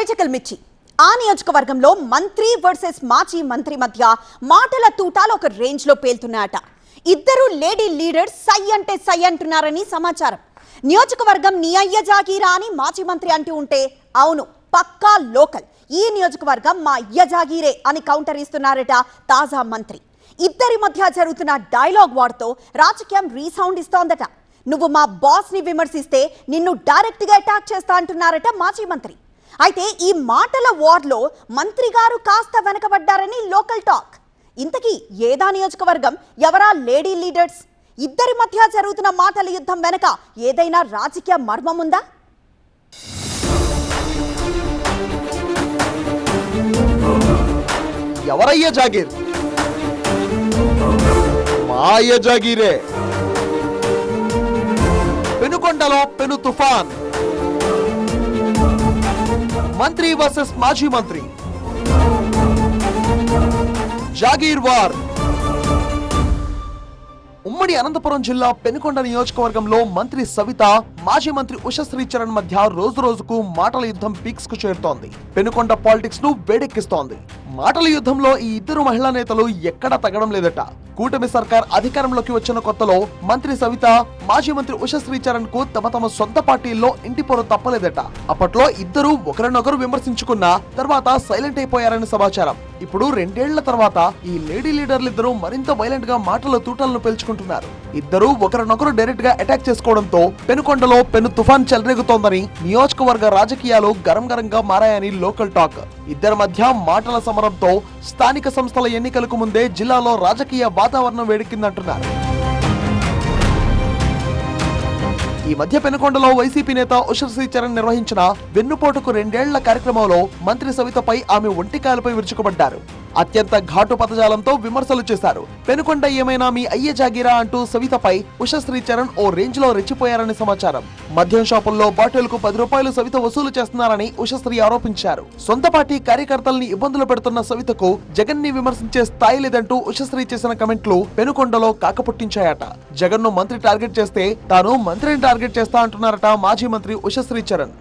Political మిర్చి ఆ నియోజకవర్గంలో మంత్రి వర్సెస్ మాజీ మంత్రి మధ్య మాటల తూటాలు ఒక రేంజ్ లో పేలుతున్నాయట. ఇద్దరు లేడీ లీడర్స్ సై అంటే సై అంటున్నారని సమాచారం. నియోజకవర్గం నీ అయ్య జాగీరా అని మాజీ మంత్రి అంటూ ఉంటే, అవును పక్కా లోకల్, ఈ నియోజకవర్గం మా అయ్య జాగీరే అని కౌంటర్ ఇస్తున్నారట తాజా మంత్రి. ఇద్దరి మధ్య జరుగుతున్న డైలాగ్ వార్తో రాజకీయం రీసౌండ్ ఇస్తోందట. నువ్వు మా బాస్ ని విమర్శిస్తే నిన్ను డైరెక్ట్ గా అటాక్ చేస్తా అంటున్నారట మాజీ మంత్రి. అయితే ఈ మాటల వార్లో మంత్రి గారు కాస్త వెనకబడ్డారని లోకల్ టాక్. ఇంతకీ ఏదా నియోజకవర్గం, ఎవరా లేడీ లీడర్స్? ఇద్దరి మధ్య జరుగుతున్న మాటల యుద్ధం వెనక ఏదైనా రాజకీయ మర్మం ఉందా? ఎవరయ్య జాగీర్? మా అయ్య జాగీరే. పెనుకొండలో పెను తుఫాన్. మంత్రి వర్సెస్ మాజీ మంత్రి, జాగీర్ వార్. ఉమ్మడి అనంతపురం జిల్లా పెనుకొండ నియోజకవర్గంలో మంత్రి సవిత, మాజీ మంత్రి ఉషశ్రీ చరణ్ మధ్య రోజు రోజుకు మాటల యుద్ధం పీక్స్ కు చేరుతోంది. పెనుకొండ పాలిటిక్స్ ను వేడెక్కిస్తోంది. మాటల యుద్ధంలో ఈ ఇద్దరు మహిళా నేతలు ఎక్కడా తగ్గడం లేదట. కూటమి సర్కార్ అధికారంలోకి వచ్చిన కొత్తలో మంత్రి సవిత, మాజీ మంత్రి ఉషశ్రీ చరణ్ కు తమ సొంత పార్టీల్లో ఇంటి పొర తప్పలేదట. అప్పట్లో ఇద్దరు ఒకరినొకరు విమర్శించుకున్న తర్వాత సైలెంట్ అయిపోయారని సమాచారం. ఇప్పుడు 2 ఏళ్ల తర్వాత ఈ లేడీ లీడర్లిద్దరూ మరింత వైలెంట్ గా మాటల తూటాలను పేల్చుకుంటున్నారు. ఇద్దరు ఒకరినొకరు డైరెక్ట్ గా అటాక్ చేసుకోవడంతో పెనుకొండలో పెను తుఫాన్ చెలరేగుతోందని, నియోజకవర్గ రాజకీయాలు గరంగా మారాయని లోకల్ టాక్. ఇద్దరి మధ్య మాటల సమరంతో స్థానిక సంస్థల ఎన్నికలకు ముందే జిల్లాలో రాజకీయ వాతావరణం వేడెక్కిందంటున్నారు. ఈ మధ్య పెనుకొండలో వైసీపీ నేత ఉషశ్రీ చరణ్ నిర్వహించిన వెన్నుపోటుకు 2 ఏళ్ల కార్యక్రమంలో మంత్రి సవితపై ఆమె ఒంటికాలపై విరుచుకుపడ్డారు. అత్యంత ఘాటు పదజాలంతో విమర్శలు చేశారు. పెనుకొండ ఏమైనా మీ అయ్య జాగీరా అంటూ సవితపై ఉషశ్రీ చరణ్ ఓ రేంజ్ లో రెచ్చిపోయారని సమాచారం. మద్యం షాపుల్లో బాటిల్కు 10 రూపాయలు సవిత వసూలు చేస్తున్నారని ఉషశ్రీ ఆరోపించారు. సొంత పార్టీ కార్యకర్తల్ని ఇబ్బందులు పెడుతున్న సవితకు జగన్ ని విమర్శించే స్థాయి లేదంటూ ఉషశ్రీ చేసిన కమెంట్లు పెనుకొండలో కాకపుట్టించాయట. జగన్ ను మంత్రి టార్గెట్ చేస్తే తాను మంత్రిని టార్గెట్ చేస్తా అంటున్నారట మాజీ మంత్రి ఉషశ్రీ చరణ్.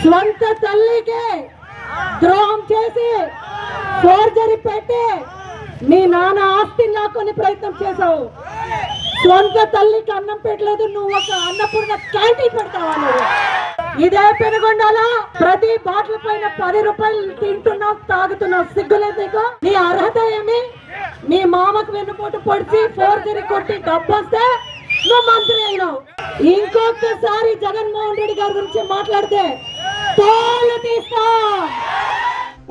స్వంత తల్లికి ద్రోహం చేసి ఫోర్జరీ పెట్టి మీ నాన్న ఆస్తిని లాక్కొని ప్రయత్నం చేశావు. స్వంత తల్లికి అన్నం పెట్టలేదు, నువ్వు ఒక అన్నపూర్ణ క్యాంటీన్ పెడతావా? ఇదే పెనుగొండలో ప్రతి బాటిల్ పైన 10 రూపాయలు తింటున్నావు, తాగుతున్నావు. సిగ్గులేదు నీకు? నీ అర్హత ఏమి? మీ మామకు వెన్నుపోటు పొడిచి ఫోర్జరీ కొట్టి డబ్బొస్తే నువ్వు మంత్రి అయినావు. ఇంకొకసారి జగన్మోహన్ రెడ్డి గారి గురించి మాట్లాడితే తోలు తీస్తా.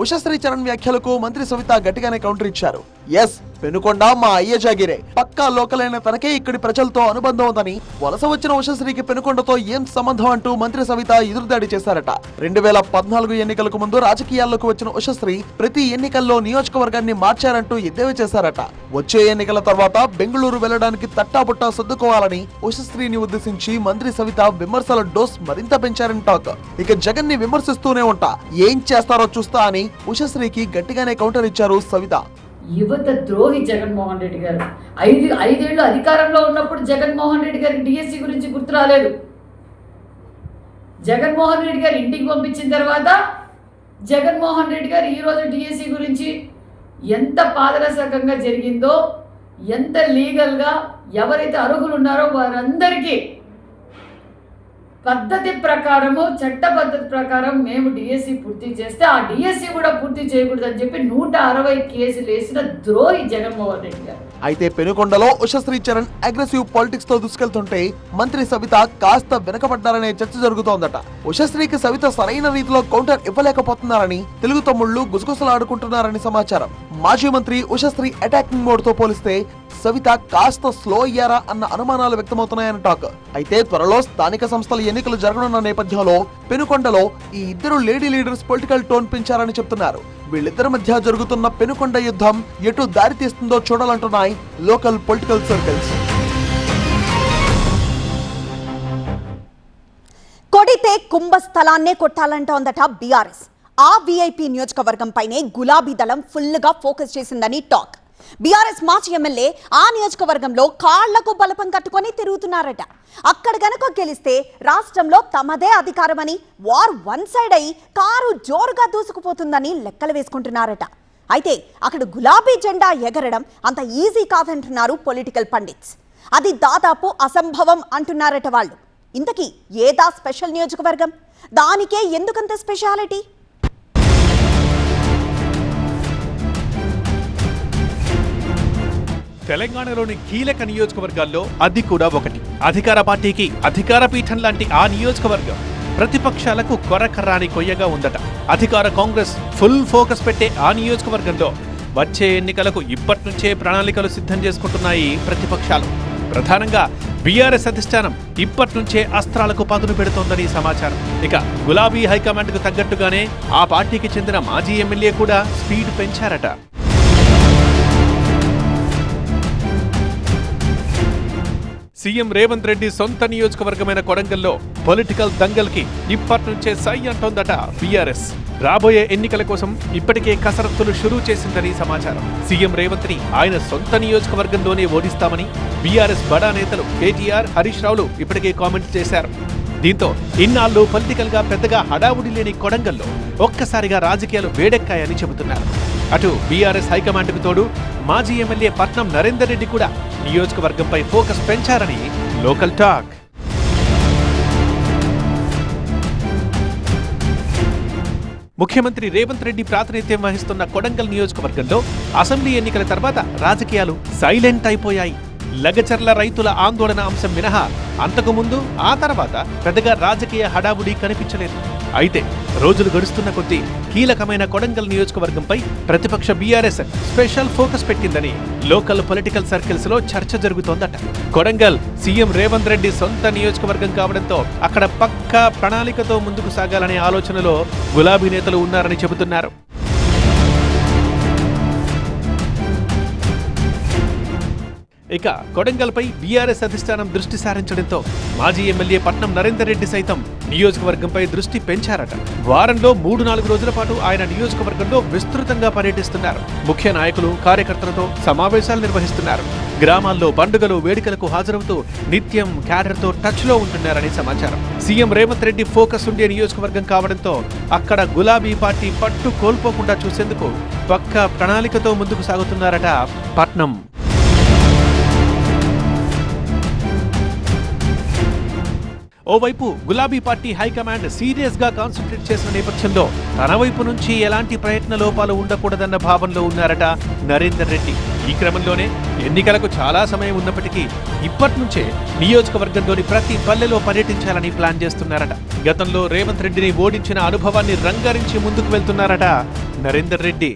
ఉషశ్రీ చరణ్ వ్యాఖ్యలకు మంత్రి సవిత గట్టిగానే కౌంటర్ ఇచ్చారు. ఎస్, పెనుకొండ మా అయ్య జాగీరే. పక్కా లోకల్ అయిన తనకే ఇక్కడి ప్రజలతో అనుబంధం ఉందని, వలస వచ్చిన ఉషశ్రీకి పెనుకొండతో ఏం సంబంధం అంటూ మంత్రి సవిత ఎదురుదాడి చేశారట. 2014 ఎన్నికలకు ముందు రాజకీయాల్లోకి వచ్చిన ఉషశ్రీ ప్రతి ఎన్నికల్లో నియోజకవర్గాన్ని మార్చారంటూ ఎద్దేవా చేశారట. వచ్చే ఎన్నికల తర్వాత బెంగళూరు వెళ్లడానికి తట్టాబుట్టా సర్దుకోవాలని ఉషశ్రీని ఉద్దేశించి మంత్రి సవిత విమర్శల డోస్ మరింత పెంచారని టాక్. ఇక జగన్ ని విమర్శిస్తూనే ఉంటా, ఏం చేస్తారో చూస్తా అని ఉషశ్రీకి గట్టిగానే కౌంటర్ ఇచ్చారు సవిత. యువత ద్రోహి జగన్మోహన్ రెడ్డి గారు. ఐదేళ్లు అధికారంలో ఉన్నప్పుడు జగన్మోహన్ రెడ్డి గారికి డిఎస్సి గురించి గుర్తు రాలేదు. జగన్మోహన్ రెడ్డి గారు ఇంటికి పంపించిన తర్వాత జగన్మోహన్ రెడ్డి గారు ఈరోజు డిఎస్సి గురించి ఎంత పారదర్శకంగా జరిగిందో, ఎంత లీగల్గా ఎవరైతే అర్హులు ఉన్నారో వారందరికీ పద్ధతి ప్రకారము, చట్ట పద్ధతి ప్రకారం మేము డిఎస్సి పూర్తి చేస్తే ఆ డిఎస్సి కూడా పూర్తి చేయకూడదని చెప్పి 160 కేసులు వేసిన ద్రోహి జగన్మోహన్ రెడ్డి గారు. అయితే పెనుకొండలో ఉషశ్రీ చరణ్ అగ్రెసివ్ పాలిటిక్స్ తో దూసుకెళ్తుంటే మంత్రి సవిత కాస్త వెనకబడ్డారనే చర్చ జరుగుతోందట. ఉషశ్రీకి సవిత సరైన రీతిలో కౌంటర్ ఇవ్వలేకపోతున్నారని తెలుగు తమ్ముళ్లు గుసగుసలాడుకుంటున్నారని సమాచారం. మాజీ మంత్రి ఉషశ్రీ అటాకింగ్ మోడ్ తో పోలిస్తే సవిత కాస్త స్లో అయ్యారా అన్న అనుమానాలు వ్యక్తమవుతున్నాయని టాక్. అయితే త్వరలో స్థానిక సంస్థల ఎన్నికలు జరగనున్న నేపథ్యంలో పెనుకొండలో ఈ ఇద్దరు లేడీ లీడర్స్ పొలిటికల్ టోన్ పెంచారని చెప్తున్నారు. వీళ్ళిద్దరి మధ్య జరుగుతున్న పెనుకొండ యుద్ధం ఎటు దారి తీస్తుందో చూడాలంటున్నాయి లోకల్ పొలిటికల్ సర్కిల్స్. కొడితే కుంభస్థలాన్నే కొట్టాలంటోందట బీఆర్ఎస్. ఆ వీఐపీ నియోజకవర్గం పైనే గులాబీ దళం ఫుల్ గా ఫోకస్ చేసిందని టాక్. బీఆర్ఎస్ మాజీ ఎమ్మెల్యే ఆ నియోజకవర్గంలో కాళ్లకు బలపం కట్టుకొని తిరుగుతున్నారట. అక్కడ గనక గెలిస్తే రాష్ట్రంలో తమదే అధికారమని వార్ వన్ సైడ్ అయి కారు జోరుగా దూసుకుపోతుందని లెక్కలు వేసుకుంటున్నారట. అయితే అక్కడ గులాబీ జెండా ఎగరడం అంత ఈజీ కాదంటున్నారు పొలిటికల్ పండిట్స్. అది దాదాపు అసంభవం అంటున్నారట వాళ్ళు. ఇంతకీ ఏదా స్పెషల్ నియోజకవర్గం? దానికే ఎందుకంత స్పెషాలిటీ? తెలంగాణలోని కీలక నియోజకవర్గాల్లో అది కూడా ఒకటి. అధికార పార్టీకి అధికార పీఠం లాంటి ఆ నియోజకవర్గం ప్రతిపక్షాలకు కొరకరాని కొయ్యగా ఉందట. అధికార కాంగ్రెస్ ఫుల్ ఫోకస్ పెట్టే ఆ నియోజకవర్గంలో వచ్చే ఎన్నికలకు ఇప్పటి నుంచే ప్రణాళికలు సిద్ధం చేసుకుంటున్నాయి ప్రతిపక్షాలు. ప్రధానంగా బీఆర్ఎస్ అధిష్టానం ఇప్పటి నుంచే అస్త్రాలకు పదును పెడుతోందని సమాచారం. ఇక గులాబీ హైకమాండ్ కు తగ్గట్టుగానే ఆ పార్టీకి చెందిన మాజీ ఎమ్మెల్యే కూడా స్పీడ్ పెంచారట. సీఎం రేవంత్ రెడ్డి సొంత నియోజకవర్గమైన కొడంగల్లో పొలిటికల్ దంగల్కి ఇప్పటి నుంచే సై అంటోందట బీఆర్ఎస్. రాబోయే ఎన్నికల కోసం ఇప్పటికే కసరత్తులు షురూ చేసిందని సమాచారం. సీఎం రేవంత్ ని ఆయన సొంత నియోజకవర్గంలోనే ఓడిస్తామని బీఆర్ఎస్ బడా నేతలు కేటీఆర్, హరీష్ రావులు ఇప్పటికే కామెంట్ చేశారు. దీంతో ఇన్నాళ్లు పొలిటికల్ గా పెద్దగా హడావుడి లేని కొడంగల్లో ఒక్కసారిగా రాజకీయాలు వేడెక్కాయని చెబుతున్నారు. అటు బీఆర్ఎస్ హైకమాండ్ కు తోడు మాజీ ఎమ్మెల్యే పట్నం నరేందర్ రెడ్డి కూడా నియోజకవర్గంపై ఫోకస్ పెంచారని లోకల్ టాక్. ముఖ్యమంత్రి రేవంత్ రెడ్డి ప్రాతినిధ్యం వహిస్తున్న కొడంగల్ నియోజకవర్గంలో అసెంబ్లీ ఎన్నికల తర్వాత రాజకీయాలు సైలెంట్ అయిపోయాయి. లగచర్ల రైతుల ఆందోళన అంశం మినహా అంతకుముందు ఆ తర్వాత పెద్దగా రాజకీయ హడావుడి కనిపించలేదు. అయితే రోజులు గడుస్తున్న కొద్దీ కీలకమైన కొడంగల్ నియోజకవర్గంపై ప్రతిపక్ష బీఆర్ఎస్ స్పెషల్ ఫోకస్ పెట్టిందని లోకల్ పొలిటికల్ సర్కిల్స్ లో చర్చ జరుగుతోందట. కొడంగల్ సీఎం రేవంత్ రెడ్డి సొంత నియోజకవర్గం కావడంతో అక్కడ పక్కా ప్రణాళికతో ముందుకు సాగాలనే ఆలోచనలో గులాబీ నేతలు ఉన్నారని చెబుతున్నారు. ఇక కొడంగల్పై బీఆర్ఎస్ అధిష్టానం దృష్టి సారించడంతో మాజీ ఎమ్మెల్యే పట్నం నరేందర్ రెడ్డి సైతం నియోజకవర్గంపై దృష్టి పెంచారట. వారంలో 3-4 రోజుల పాటు ఆయన నియోజకవర్గంలో విస్తృతంగా పర్యటిస్తున్నారు. ముఖ్య నాయకులు, కార్యకర్తలతో సమావేశాలు నిర్వహిస్తున్నారు. గ్రామాల్లో పండుగలు, వేడుకలకు హాజరవుతూ నిత్యం క్యాడర్తో టచ్ లో ఉంటున్నారని సమాచారం. సీఎం రేవంత్ రెడ్డి ఫోకస్ ఉండే నియోజకవర్గం కావడంతో అక్కడ గులాబీ పార్టీ పట్టు కోల్పోకుండా చూసేందుకు పక్కా ప్రణాళికతో ముందుకు సాగుతున్నారట పట్నం. ఓవైపు గులాబీ పార్టీ హైకమాండ్ సీరియస్ గా కాన్సన్ట్రేట్ చేసిన నేపథ్యంలో తన వైపు నుంచి ఎలాంటి ప్రయత్న లోపాలు ఉండకూడదన్న భావనలో ఉన్నారట నరేందర్ రెడ్డి. ఈ క్రమంలోనే ఎన్నికలకు చాలా సమయం ఉన్నప్పటికీ ఇప్పటి నుంచే నియోజకవర్గంలోని ప్రతి పల్లెలో పర్యటించాలని ప్లాన్ చేస్తున్నారట. గతంలో రేవంత్ రెడ్డిని ఓడించిన అనుభవాన్ని రంగరించి ముందుకు వెళ్తున్నారట నరేందర్ రెడ్డి.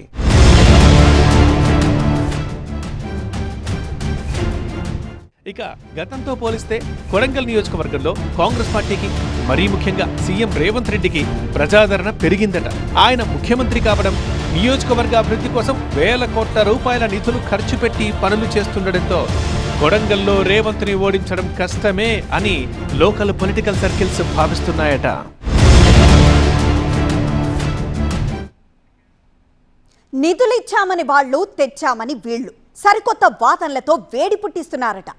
ఇక గతంతో పోలిస్తే కొడంగల్ నియోజకవర్గంలో కాంగ్రెస్ పార్టీకి, మరీ ముఖ్యంగా సీఎం రేవంత్ రెడ్డికి ప్రజాదరణ పెరిగిందట. ఆయన ముఖ్యమంత్రి కావడం, నియోజకవర్గ అభివృద్ధి కోసం వేల కోట్ల రూపాయల నిధులు ఖర్చు పెట్టి పనులు చేస్తుండటంతో కొడంగల్లో రేవంత్ ని ఓడించడం కష్టమే అని లోకల్ పొలిటికల్ సర్కిల్స్ భావిస్తున్నాయట. నిధులిచ్చామని వాళ్ళు, తెచ్చామని వీళ్ళు సరికొత్త వాదనలతో వేడి పుట్టిస్తున్నారట.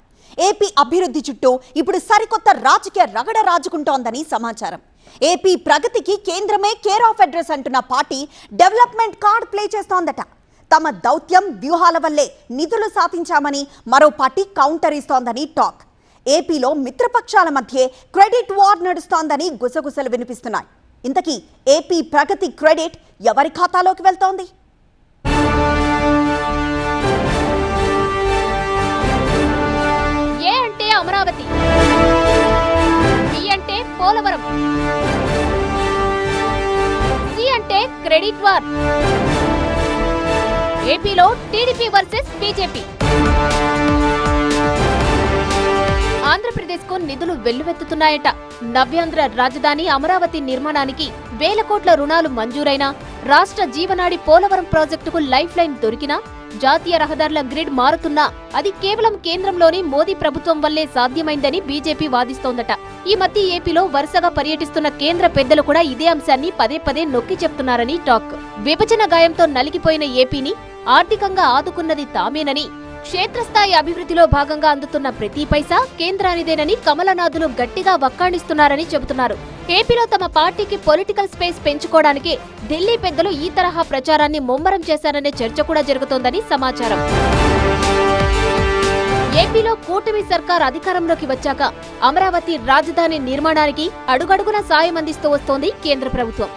ఏపీ అభివృద్ధి చుట్టూ ఇప్పుడు సరికొత్త రాజకీయ రగడ రాజుకుంటోందని సమాచారం. ఏపీ ప్రగతికి కేంద్రమే కేర్ ఆఫ్ అడ్రస్ అంటున్న పార్టీ డెవలప్మెంట్ కార్డ్ ప్లే చేస్తోందట. తమ దౌత్యం, వ్యూహాల వల్లే నిధులు సాధించామని మరో పార్టీ కౌంటర్ ఇస్తోందని టాక్. ఏపీలో మిత్రపక్షాల మధ్య క్రెడిట్ వార్ నడుస్తోందని గుసగుసలు వినిపిస్తున్నాయి. ఇంతకీ ఏపీ ప్రగతి క్రెడిట్ ఎవరి ఖాతాలోకి వెళ్తోంది? అమరావతి, బి అంటే పోలవరం, సి అంటే క్రెడిట్ వార్. ఏపీలో టీడీపీ వర్సెస్ బీజేపీ. ఆంధ్రప్రదేశ్ కు నిధులు వెల్లువెత్తుతున్నాయట. నవ్యాంధ్ర రాజధాని అమరావతి నిర్మాణానికి వేల కోట్ల రుణాలు మంజూరైనా, రాష్ట్ర జీవనాడి పోలవరం ప్రాజెక్టుకు లైఫ్ లైన్ దొరికినా జాతీయ రహదారుల గ్రిడ్ మారుతున్నా అది కేవలం కేంద్రంలోని మోదీ ప్రభుత్వం వల్లే సాధ్యమైందని బీజేపీ వాదిస్తోందట. ఈ మధ్య ఏపీలో వరుసగా పర్యటిస్తున్న కేంద్ర పెద్దలు కూడా ఇదే అంశాన్ని పదే పదే నొక్కి చెప్తున్నారని టాక్. విభజన గాయంతో నలిగిపోయిన ఏపీని ఆర్థికంగా ఆదుకున్నది తామేనని, క్షేత్రస్థాయి అభివృద్ధిలో భాగంగా అందుతున్న ప్రతి పైసా కేంద్రానిదేనని కమలనాథులు గట్టిగా వక్కాణిస్తున్నారని చెబుతున్నారు. ఏపీలో తమ పార్టీకి పొలిటికల్ స్పేస్ పెంచుకోవడానికి ఢిల్లీ పెద్దలు ఈ తరహా ప్రచారాన్ని ముమ్మరం చేశారనే చర్చ కూడా జరుగుతోందని సమాచారం. ఏపీలో కూటమి సర్కార్ అధికారంలోకి వచ్చాక అమరావతి రాజధాని నిర్మాణానికి అడుగడుగున సాయం అందిస్తూ వస్తోంది కేంద్ర ప్రభుత్వం.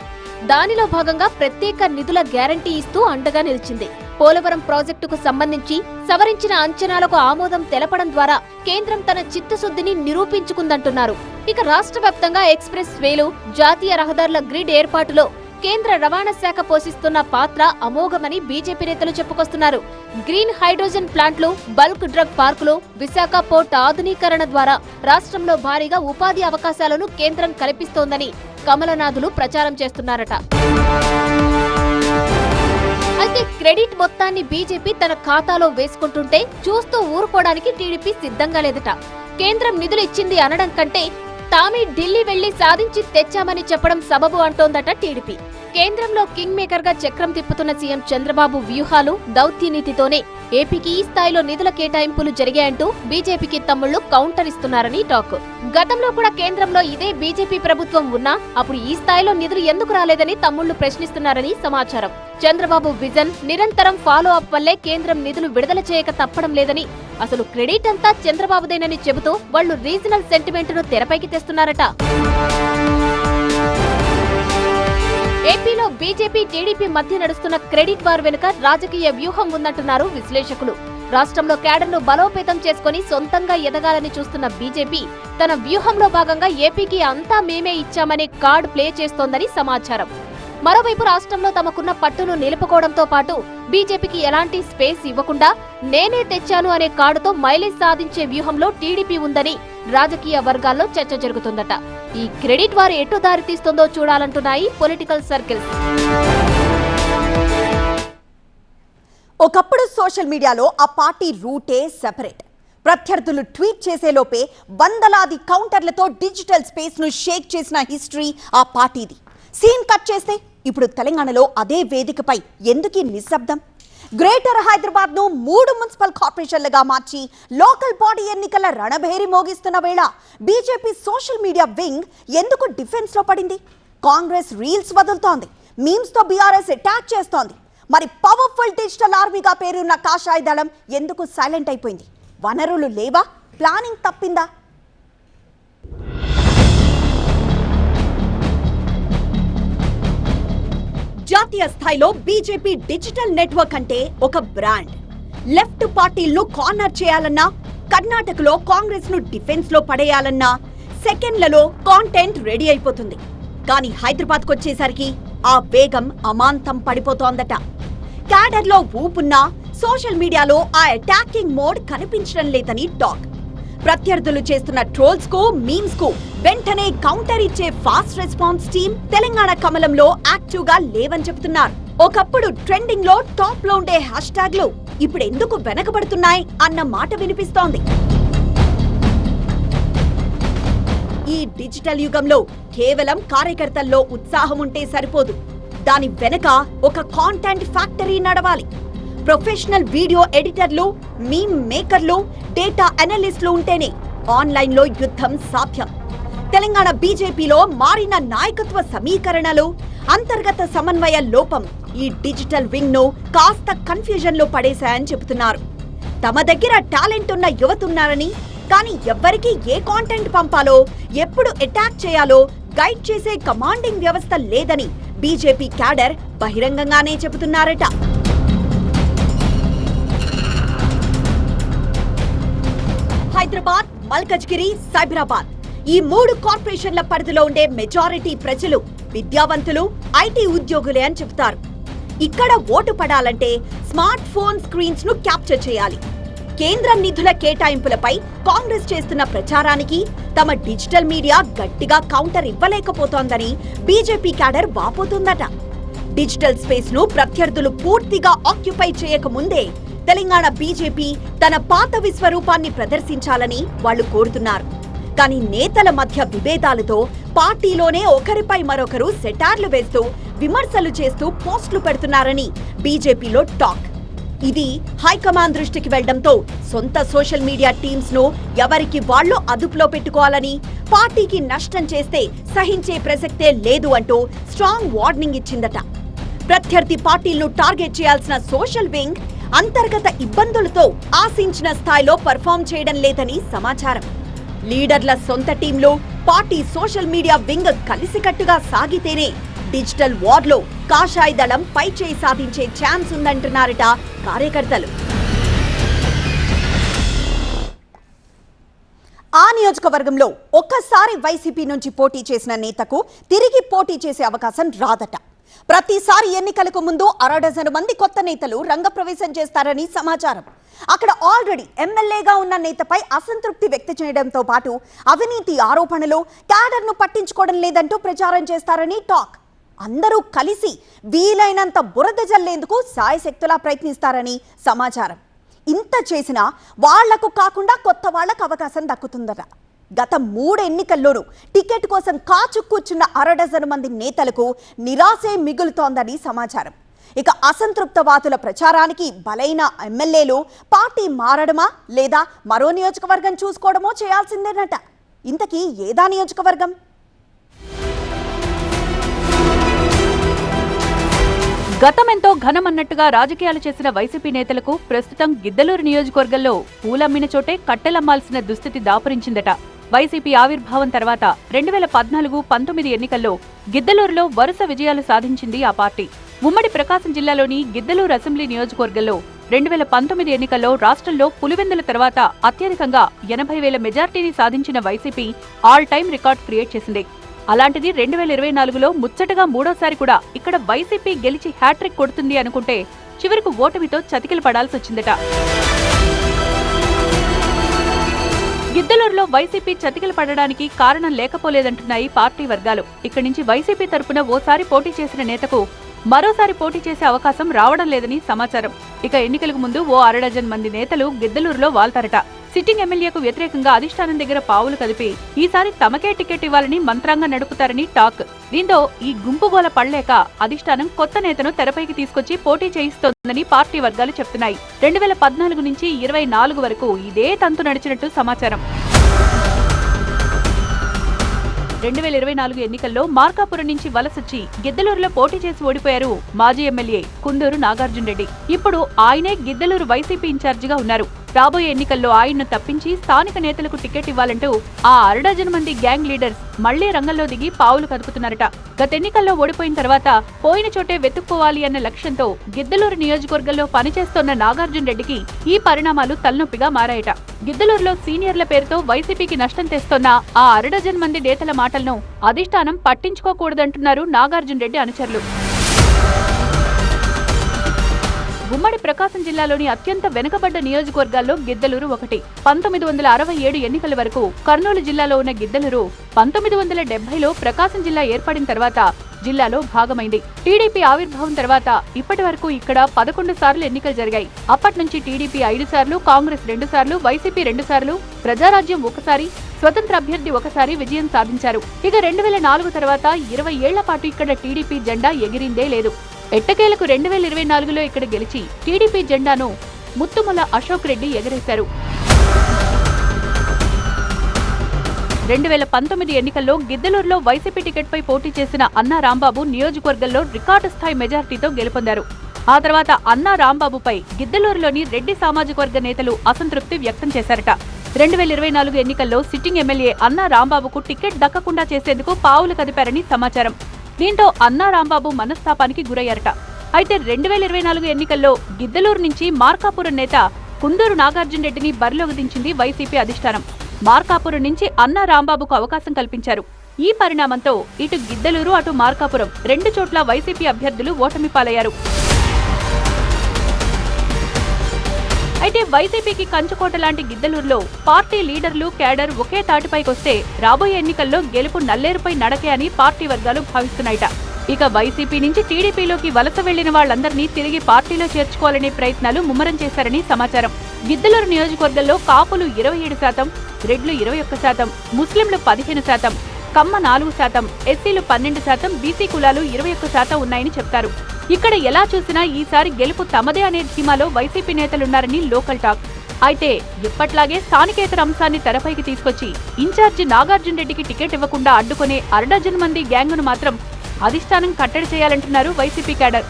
దానిలో భాగంగా ప్రత్యేక నిధుల గ్యారంటీ ఇస్తూ అండగా నిలిచింది. పోలవరం ప్రాజెక్టుకు సంబంధించి సవరించిన అంచనాలకు ఆమోదం తెలపడం ద్వారా కేంద్రం తన చిత్తశుద్ధిని నిరూపించుకుందంటున్నారు. ఇక రాష్ట్ర వ్యాప్తంగా ఎక్స్ప్రెస్ వేలు, జాతీయ రహదారుల గ్రిడ్ ఏర్పాటులో కేంద్ర రవాణా శాఖ పోషిస్తున్న పాత్ర అమోఘమని బీజేపీ నేతలు చెప్పుకొస్తున్నారు. గ్రీన్ హైడ్రోజన్ ప్లాంట్లు, బల్క్ డ్రగ్ పార్కులు, విశాఖ పోర్ట్ ఆధునీకరణ ద్వారా రాష్ట్రంలో భారీగా ఉపాధి అవకాశాలను కేంద్రం కల్పిస్తోందని కమలనాథులు ప్రచారం చేస్తున్నారట. అయితే క్రెడిట్ మొత్తాన్ని బీజేపీ తన ఖాతాలో వేసుకుంటుంటే చూస్తూ ఊరుకోవడానికి టీడీపీ సిద్ధంగా లేదట. కేంద్రం నిధులు ఇచ్చింది అనడం కంటే తామే ఢిల్లీ వెళ్లి సాధించి తెచ్చామని చెప్పడం సబబు అంటోందట టీడీపీ. కేంద్రంలో కింగ్ మేకర్ గా చక్రం తిప్పుతున్న సీఎం చంద్రబాబు వ్యూహాలు, దౌత్య నీతితోనే ఏపీకి ఈ స్థాయిలో నిధుల కేటాయింపులు జరిగాయంటూ బీజేపీకి తమ్ముళ్లు కౌంటర్ ఇస్తున్నారని టాక్. గతంలో కూడా కేంద్రంలో ఇదే బీజేపీ ప్రభుత్వం ఉన్నా అప్పుడు ఈ స్థాయిలో నిధులు ఎందుకు రాలేదని తమ్ముళ్లు ప్రశ్నిస్తున్నారని సమాచారం. చంద్రబాబు విజన్, నిరంతరం ఫాలో అప్ వల్లే కేంద్రం నిధులు విడుదల చేయక తప్పడం లేదని, అసలు క్రెడిట్ అంతా చంద్రబాబుదేనని చెబుతూ వాళ్లు రీజనల్ సెంటిమెంట్ ను తెరపైకి తెస్తున్నారట. ఏపీలో బీజేపీ, టీడీపీ మధ్య నడుస్తున్న క్రెడిట్ వార్ వెనుక రాజకీయ వ్యూహం ఉందంటున్నారు విశ్లేషకులు. రాష్ట్రంలో క్యాడర్ను బలోపేతం చేసుకుని సొంతంగా ఎదగాలని చూస్తున్న బీజేపీ తన వ్యూహంలో భాగంగా ఏపీకి అంతా మేమే ఇచ్చామనే కార్డ్ ప్లే చేస్తోందని సమాచారం. మరోవైపు రాష్ట్రంలో తమకున్న పట్టును నిలుపుకోవడంతో పాటు బీజేపీకి ఎలాంటి స్పేస్ ఇవ్వకుండా నేనే తెచ్చాను అనే కార్డుతో మైలేజ్ సాధించే వ్యూహంలో టీడీపీ ఉందని రాజకీయ వర్గాల్లో చర్చ జరుగుతుందట. ఈ క్రెడిట్ వారు ఎటు దారి తీస్తుందో చూడాలంటున్నాయి పొలిటికల్ సర్కిల్స్. ఒకప్పుడు సోషల్ మీడియాలో ఆ పార్టీ రూటే సెపరేట్. ప్రత్యర్థులు ట్వీట్ చేసేలోపే వందలాది కౌంటర్లతో డిజిటల్ స్పేస్ ను షేక్ చేసిన హిస్టరీ ఆ పార్టీది. సీన్ కట్ చేస్తే ఇప్పుడు తెలంగాణలో అదే వేదికపై ఎందుకీ నిశ్శబ్దం? గ్రేటర్ హైదరాబాద్ ను 3 మున్సిపల్ కార్పొరేషన్లుగా మార్చి లోకల్ బాడీ ఎన్నికల రణభేరి మోగిస్తున్న వేళ బీజేపీ సోషల్ మీడియా వింగ్ ఎందుకు డిఫెన్స్ లో పడింది? కాంగ్రెస్ రీల్స్ వదులుతోంది, మీమ్స్ తో బీఆర్ఎస్ అటాక్ చేస్తోంది. మరి పవర్ఫుల్ డిజిటల్ ఆర్మీగా పేరున్న కాషాయ దళం ఎందుకు సైలెంట్ అయిపోయింది? వనరులు లేవా? ప్లానింగ్ తప్పిందా? జాతీయ స్థాయిలో బీజేపీ డిజిటల్ నెట్వర్క్ అంటే ఒక బ్రాండ్. లెఫ్ట్ పార్టీలను కార్నర్ చేయాలన్నా, కర్ణాటకలో కాంగ్రెస్ ను డిఫెన్స్ లో పడేయాలన్నా సెకండ్లలో కాంటెంట్ రెడీ అయిపోతుంది. కానీ హైదరాబాద్కు వచ్చేసరికి ఆ వేగం అమాంతం పడిపోతోందట. క్యాడర్ లో ఊపున్నా సోషల్ మీడియాలో ఆ అటాకింగ్ మోడ్ కనిపించడం లేదని టాక్. ప్రత్యర్థులు చేస్తున్న ట్రోల్స్ కు, మీమ్స్ కు వెంటనే కౌంటర్ ఇచ్చే ఫాస్ట్ రెస్పాన్స్ టీమ్ తెలంగాణ కమలంలో యాక్టివ్ గా లేవని చెబుతున్నారు. ఒకప్పుడు ట్రెండింగ్ లో టాప్ లో ఉండే హ్యాష్ ట్యాగ్లు ఇప్పుడు ఎందుకు వెనకబడుతున్నాయి అన్న మాట వినిపిస్తోంది. ఈ డిజిటల్ యుగంలో కేవలం కార్యకర్తల్లో ఉత్సాహం ఉంటే సరిపోదు. దాని వెనక ఒక కాంటెంట్ ఫ్యాక్టరీ నడవాలి. ప్రొఫెషనల్ వీడియో ఎడిటర్లు, మీమ్ మేకర్లు, డేటా అనలిస్టులు ఉంటేనే ఆన్లైన్ లో యుద్ధం సాధ్యం. తెలంగాణ బీజేపీలో మారిన నాయకత్వ సమీకరణలు, అంతర్గత సమన్వయ లోపం ఈ డిజిటల్ వింగ్ ను కాస్త కన్ఫ్యూజన్ లో పడేశాయని చెబుతున్నారు. తమ దగ్గర టాలెంట్ ఉన్న యువతున్నారని, కానీ ఎవ్వరికీ ఏ కాంటెంట్ పంపాలో, ఎప్పుడు అటాక్ చేయాలో గైడ్ చేసే కమాండింగ్ వ్యవస్థ లేదని బీజేపీ క్యాడర్ బహిరంగంగానే చెబుతున్నారట. హైదరాబాద్, మల్కజ్గిరి, సైబరాబాద్ ఈ 3 కార్పొరేషన్ల పరిధిలో ఉండే మెజారిటీ ప్రజలు విద్యావంతులు, ఐటీ ఉద్యోగులే అని చెబుతారు. ఇక్కడ ఓటు పడాలంటే స్మార్ట్ ఫోన్ స్క్రీన్స్ ను క్యాప్చర్ చేయాలి. కేంద్ర నిధుల కేటాయింపులపై కాంగ్రెస్ చేస్తున్న ప్రచారానికి తమ డిజిటల్ మీడియా గట్టిగా కౌంటర్ ఇవ్వలేకపోతోందని బీజేపీ క్యాడర్ వాపోతుందట. డిజిటల్ స్పేస్ ను ప్రత్యర్థులు పూర్తిగా ఆక్యుపై చేయకముందే తెలంగాణ బీజేపీ తన పాత విశ్వరూపాన్ని ప్రదర్శించాలని వాళ్ళు కోరుతున్నారు. కానీ నేతల మధ్య విభేదాలతో పార్టీలోనే ఒకరిపై మరొకరు సెటార్లు వేస్తూ విమర్శలు చేస్తూ పోస్టులు పెడుతున్నారని బీజేపీలో టాక్. ఇది హైకమాండ్ దృష్టికి వెళ్లడంతో సొంత సోషల్ మీడియా టీమ్స్ ను ఎవరికి వాళ్ళు అదుపులో పెట్టుకోవాలని, పార్టీకి నష్టం చేస్తే సహించే ప్రసక్తే లేదు అంటూ స్ట్రాంగ్ వార్నింగ్ ఇచ్చిందట. ప్రత్యర్థి పార్టీలను టార్గెట్ చేయాల్సిన సోషల్ వింగ్ అంతర్గత ఇబ్బందులతో ఆశించిన స్థాయిలో పర్ఫామ్ చేయడం లేదని సమాచారం. లీడర్ల సొంత టీంలో పార్టీ సోషల్ మీడియా వింగ్ కలిసికట్టుగా సాగితేనే డిజిటల్ వార్లో కాషాయ దళం పై చేయి సాధించే ఛాన్స్ ఉందంటున్నారట కార్యకర్తలు. ఆ నియోజకవర్గంలో ఒక్కసారి వైసీపీ నుంచి పోటీ చేసిన నేతకు తిరిగి పోటీ చేసే అవకాశం రాదట. ప్రతిసారి ఎన్నికలకు ముందు 60 మంది కొత్త నేతలు రంగప్రవేశం చేస్తారని సమాచారం. అక్కడ ఆల్రెడీ ఎమ్మెల్యేగా ఉన్న నేతపై అసంతృప్తి వ్యక్తం చేయడంతో పాటు అవినీతి ఆరోపణలు, క్యాడర్ను పట్టించుకోవడం లేదంటూ ప్రచారం చేస్తారని టాక్. అందరూ కలిసి వీలైనంత బురద జల్లేందుకు సాయశక్తులా ప్రయత్నిస్తారని సమాచారం. ఇంత చేసినా వాళ్లకు కాకుండా కొత్త వాళ్లకు అవకాశం దక్కుతుందట. గత 3 ఎన్నికల్లోనూ టికెట్ కోసం కాచు కూర్చున్న 60 మంది నేతలకు నిరాశే మిగులుతోందని సమాచారం. ఇక అసంతృప్త వాతుల ప్రచారానికి బలైన ఎమ్మెల్యేలు పార్టీ మారడమా లేదా మరో నియోజకవర్గం చూసుకోవడమో చేయాల్సిందేనట. ఇంతకీ ఏదా నియోజకవర్గం? గతమెంతో ఘనమన్నట్టుగా రాజకీయాలు చేసిన వైసీపీ నేతలకు ప్రస్తుతం గిద్దలూరు నియోజకవర్గంలో పూలమ్మిన చోటే కట్టెలమ్మాల్సిన దుస్థితి దాపురించిందట. వైసీపీ ఆవిర్భావం తర్వాత 2014-19 ఎన్నికల్లో గిద్దలూరులో వరుస విజయాలు సాధించింది ఆ పార్టీ. ఉమ్మడి ప్రకాశం జిల్లాలోని గిద్దలూరు అసెంబ్లీ నియోజకవర్గంలో 2019 ఎన్నికల్లో రాష్ట్రంలో పులివెందుల తర్వాత అత్యధికంగా 80,000 మెజార్టీని సాధించిన YCP all time record create చేసింది. అలాంటిది 2024లో ముచ్చటగా 3వసారి కూడా ఇక్కడ వైసీపీ గెలిచి హ్యాట్రిక్ కొడుతుంది అనుకుంటే చివరకు ఓటమితో చతికిల పడాల్సి వచ్చిందట. గిద్దలూరులో వైసీపీ చతికిల పడడానికి కారణం లేకపోలేదంటున్నాయి పార్టీ వర్గాలు. ఇక్కడి నుంచి వైసీపీ తరపున ఓసారి పోటీ చేసిన నేతకు మరోసారి పోటీ చేసే అవకాశం రావడం లేదని సమాచారం. ఇక ఎన్నికలకు ముందు ఓ 1/2 డజన్ మంది నేతలు గిద్దలూరులో వాల్తారట. సిట్టింగ్ ఎమ్మెల్యేకు వ్యతిరేకంగా అధిష్టానం దగ్గర పావులు కదిపి ఈసారి తమకే టికెట్ ఇవ్వాలని మంత్రాంగం నడుపుతారని టాక్. దీంతో ఈ గుంపుగోల పడలేక అధిష్టానం కొత్త నేతను తెరపైకి తీసుకొచ్చి పోటీ చేయిస్తోందని పార్టీ వర్గాలు చెప్తున్నాయి. 2014 నుంచి 24 వరకు ఇదే తంతు నడిచినట్టు సమాచారం. 2024 ఎన్నికల్లో మార్కాపురం నుంచి వలసొచ్చి గిద్దలూరులో పోటీ చేసి ఓడిపోయారు మాజీ ఎమ్మెల్యే కుందూరు నాగార్జున రెడ్డి. ఇప్పుడు ఆయనే గిద్దలూరు వైసీపీ ఇన్ఛార్జిగా ఉన్నారు. రాబోయే ఎన్నికల్లో ఆయన్ను తప్పించి స్థానిక నేతలకు టికెట్ ఇవ్వాలంటూ ఆ 1/2 డజన్ మంది గ్యాంగ్ లీడర్స్ మళ్లీ రంగంలో దిగి పావులు కదుపుతున్నారట. గత ఎన్నికల్లో ఓడిపోయిన తర్వాత పోయిన చోటే వెతుక్కోవాలి అన్న లక్ష్యంతో గిద్దలూరు నియోజకవర్గంలో పనిచేస్తోన్న నాగార్జున రెడ్డికి ఈ పరిణామాలు తలనొప్పిగా మారాయట. గిద్దలూరులో సీనియర్ల పేరుతో వైసీపీకి నష్టం తెస్తోన్న ఆ 1/2 డజన్ మంది నేతల మాటలను అధిష్టానం పట్టించుకోకూడదంటున్నారు నాగార్జున రెడ్డి అనుచరులు. ఉమ్మడి ప్రకాశం జిల్లాలోని అత్యంత వెనుకబడ్డ నియోజకవర్గాల్లో గిద్దలూరు ఒకటి. 1967 ఎన్నికల వరకు కర్నూలు జిల్లాలో ఉన్న గిద్దలూరు 1970లో ప్రకాశం జిల్లా ఏర్పడిన తర్వాత జిల్లాలో భాగమైంది. టీడీపీ ఆవిర్భావం తర్వాత ఇప్పటి వరకు ఇక్కడ 11 సార్లు ఎన్నికలు జరిగాయి. అప్పటి నుంచి టీడీపీ 5 సార్లు, కాంగ్రెస్ 2 సార్లు, వైసీపీ 2 సార్లు, ప్రజారాజ్యం 1 సారి, స్వతంత్ర అభ్యర్థి 1 సారి విజయం సాధించారు. ఇక 2004 తర్వాత 20 ఏళ్ల పాటు ఇక్కడ టీడీపీ జెండా ఎగిరిందే లేదు. ఎట్టకేలకు 2024లో ఇక్కడ గెలిచి టీడీపీ జెండాను ముత్తుముల అశోక్ రెడ్డి ఎగరేశారు. 2019 ఎన్నికల్లో గిద్దలూరులో వైసీపీ టికెట్పై పోటీ చేసిన అన్నా రాంబాబు నియోజకవర్గంలో రికార్డు స్థాయి మెజార్టీతో గెలుపొందారు. ఆ తర్వాత అన్నా రాంబాబుపై గిద్దలూరులోని రెడ్డి సామాజిక వర్గ నేతలు అసంతృప్తి వ్యక్తం చేశారట. 2024 ఎన్నికల్లో సిట్టింగ్ ఎమ్మెల్యే అన్నా రాంబాబుకు టికెట్ దక్కకుండా చేసేందుకు పావులు కదిపారని సమాచారం. దీంతో అన్నా రాంబాబు మనస్తాపానికి గురయ్యారట. అయితే 2024 ఎన్నికల్లో గిద్దలూరు నుంచి మార్కాపురం నేత కుందూరు నాగార్జున రెడ్డిని బరిలోకి దించింది వైసీపీ అధిష్టానం. మార్కాపురం నుంచి అన్నా రాంబాబుకు అవకాశం కల్పించారు. ఈ పరిణామంతో ఇటు గిద్దలూరు అటు మార్కాపురం 2 చోట్ల వైసీపీ అభ్యర్థులు ఓటమి పాలయ్యారు. అయితే వైసీపీకి కంచుకోట లాంటి గిద్దలూరులో పార్టీ లీడర్లు, క్యాడర్ ఒకే తాటిపైకొస్తే రాబోయే ఎన్నికల్లో గెలుపు నల్లేరుపై నడకే అని పార్టీ వర్గాలు భావిస్తున్నాయట. ఇక వైసీపీ నుంచి టీడీపీలోకి వలస వెళ్లిన వాళ్లందరినీ తిరిగి పార్టీలో చేర్చుకోవాలనే ప్రయత్నాలు ముమ్మరం చేశారని సమాచారం. గిద్దలూరు నియోజకవర్గంలో కాపులు 27%, రెడ్లు 21%, ముస్లింలు 15%, కమ్మ 4%, ఎస్సీలు 12%, బీసీ కులాలు 21% ఉన్నాయని చెప్తారు. ఇక్కడ ఎలా చూసినా ఈసారి గెలుపు తమదే అనే ధీమాలో వైసీపీ నేతలున్నారని లోకల్ టాక్. అయితే ఎప్పట్లాగే స్థానికేతర అంశాన్ని తెరపైకి తీసుకొచ్చి ఇన్ఛార్జి నాగార్జున రెడ్డికి టికెట్ ఇవ్వకుండా అడ్డుకునే అరడజన్ మంది గ్యాంగును మాత్రం అధిష్టానం కట్టడి చేయాలంటున్నారు వైసీపీ క్యాడర్.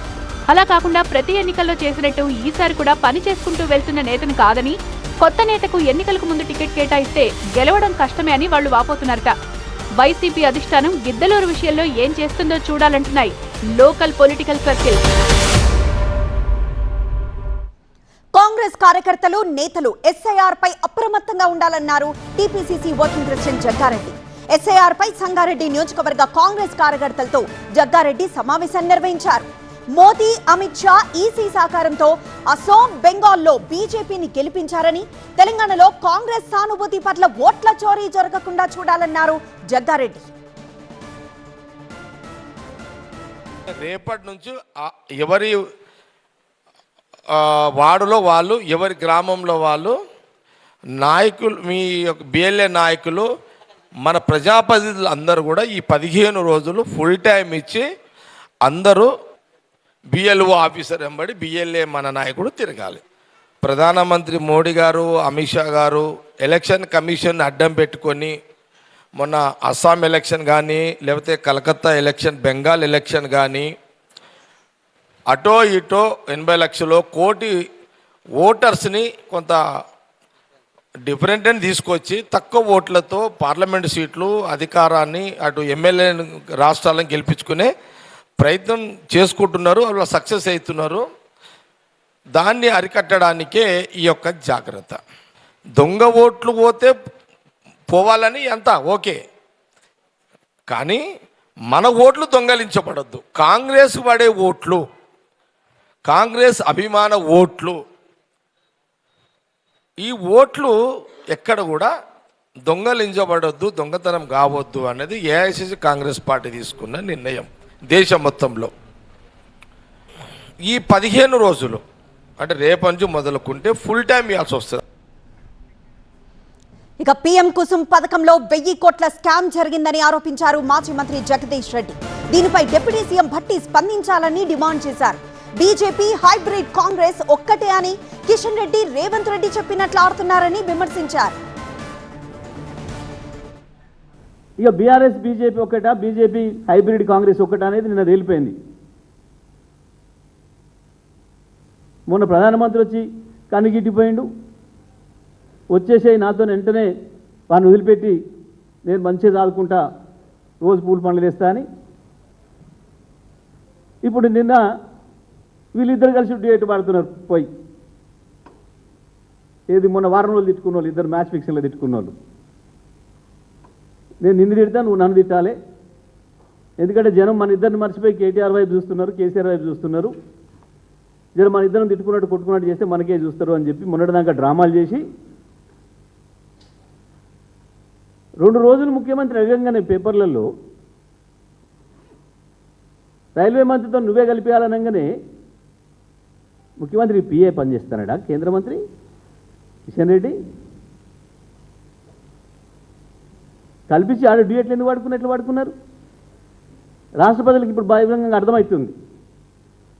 అలా కాకుండా ప్రతి ఎన్నికల్లో చేసినట్టు ఈసారి కూడా పని చేసుకుంటూ వెళ్తున్న నేతను కాదని, కొత్త నేతకు ఎన్నికలకు ముందు టికెట్ కేటాయిస్తే గెలవడం కష్టమే అని వాళ్లు వాపోతున్నారట. వైసీపీ అధిష్టానం గిద్దలూరు విషయంలో ఏం చేస్తుందో చూడాలంటున్నాయి లోకల్ పొలిటికల్ సర్కిల్. కాంగ్రెస్ కార్యకర్తలు, నేతలు ఎస్ఐఆర్ పై అప్రమత్తంగా ఉండాలన్నారు TPCC working president Jagga Reddy. SIR పై సంగారెడ్డి నియోజకవర్గ కాంగ్రెస్ కార్యకర్తలతో జగ్గారెడ్డి సమావేశాన్ని నిర్వహించారు. మోదీ, అమిత్ షా, ఈసీ సహకారంతో అసోం, బెంగాల్లో బీజేపీని గెలిపించారని, తెలంగాణలో కాంగ్రెస్ సానుభూతి పట్ల ఓట్ల చోరీ జరగకుండా చూడాలన్నారు జగ్గారెడ్డి. రేపటి నుంచి ఎవరి వార్డులో వాళ్ళు, ఎవరి గ్రామంలో వాళ్ళు నాయకులు, మీ యొక్క బిఎల్ఏ నాయకులు, మన ప్రజాప్రతినిధులు అందరూ కూడా ఈ 15 రోజులు ఫుల్ టైం ఇచ్చి అందరూ బిఎల్ఓ ఆఫీసర్ వెంబడి బిఎల్ఏ మన నాయకుడు తిరగాలి. ప్రధానమంత్రి మోడీ గారు, అమిత్ షా గారు ఎలక్షన్ కమిషన్ అడ్డం పెట్టుకొని మొన్న అస్సాం ఎలక్షన్ కానీ, లేకపోతే కలకత్తా ఎలక్షన్, బెంగాల్ ఎలక్షన్ కానీ అటో ఇటో 80 లక్షలు కోటి ఓటర్స్ని కొంత డిఫరెంట్ అని తీసుకొచ్చి తక్కువ ఓట్లతో పార్లమెంటు సీట్లు, అధికారాన్ని, అటు ఎమ్మెల్యే రాష్ట్రాలను గెలిపించుకునే ప్రయత్నం చేసుకుంటున్నారు. వాళ్ళు సక్సెస్ అవుతున్నారు. దాన్ని అరికట్టడానికే ఈ యొక్క జాగ్రత్త. దొంగ ఓట్లు పోతే పోవాలని అంతా ఓకే, కానీ మన ఓట్లు దొంగలించబడద్దు. కాంగ్రెస్ పడే ఓట్లు, కాంగ్రెస్ అభిమాన ఓట్లు, ఈ ఓట్లు ఎక్కడ కూడా దొంగలించబడొద్దు, దొంగతనం కావద్దు అనేది ఏఐసిసి కాంగ్రెస్ పార్టీ తీసుకున్న నిర్ణయం దేశం మొత్తంలో. ఈ 15 రోజులు అంటే రేపటి నుంచి మొదలుకుంటే ఫుల్ టైం ఇవ్వాల్సి వస్తుంది. ఇక పీఎం కుసుమ్ పథకంలో 1000 కోట్ల స్కామ్ జరిగిందని ఆరోపించారు మాజీ మంత్రి జగదీష్ రెడ్డి. దీనిపై డిప్యూటీ సీఎం భట్టి స్పందించాలని డిమాండ్ చేశారు. బీజేపీ, హైబ్రిడ్ కాంగ్రెస్ ఒక్కటే అని కిషన్ రెడ్డి, రేవంత్ రెడ్డి చెప్పినట్లు ఆడుతున్నారని విమర్శించారు. ఇక బీఆర్ఎస్ బీజేపీ ఒకటా, బీజేపీ హైబ్రిడ్ కాంగ్రెస్ ఒకటా అనేది నిన్న తేలిపోయింది. మొన్న ప్రధానమంత్రి వచ్చి కనుగిట్టిపోయిండు, వచ్చేసేయి నాతో వెంటనే వాడిని వదిలిపెట్టి నేను మంచిగా చదువుకుంటా, రోజు పూల పండ్లు వేస్తా అని. ఇప్పుడు నిన్న వీళ్ళిద్దరు కలిసి డ్యూయట్ పాడుతున్నారు పోయి. ఏది మొన్న వారం రోజులు తిట్టుకున్న వాళ్ళు, ఇద్దరు మ్యాచ్ ఫిక్సింగ్లో తిట్టుకున్న వాళ్ళు. నేను నిన్ను తిడతా, నువ్వు నన్ను తిట్టాలి. ఎందుకంటే జనం మన ఇద్దరిని మర్చిపోయి కేటీఆర్ వైపు చూస్తున్నారు, కేసీఆర్ వైపు చూస్తున్నారు. జనం మన ఇద్దరిని తిట్టుకున్నట్టు కొట్టుకున్నట్టు చేస్తే మనకే చూస్తారు అని చెప్పి మొన్నటిదాకా డ్రామాలు చేసి 2 రోజులు ముఖ్యమంత్రి అడగంగానే పేపర్లలో రైల్వే మంత్రితో నువ్వే కలిపేయాలనగానే ముఖ్యమంత్రి పిఏ పనిచేస్తానడా కేంద్ర మంత్రి కిషన్ రెడ్డి? కల్పించి ఆడ డ్యూయట్లు ఎందుకు వాడుకున్నట్లు వాడుకున్నారు? రాష్ట్ర ప్రజలకు ఇప్పుడు బహిరంగంగా అర్థమవుతుంది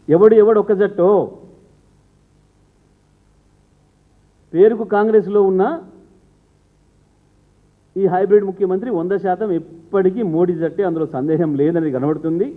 ఎవడు ఒక్క జట్టో. పేరుకు కాంగ్రెస్లో ఉన్న ఈ హైబ్రిడ్ ముఖ్యమంత్రి 100% ఎప్పటికీ మోడీ జట్టే, అందులో సందేహం లేదని కనబడుతుంది.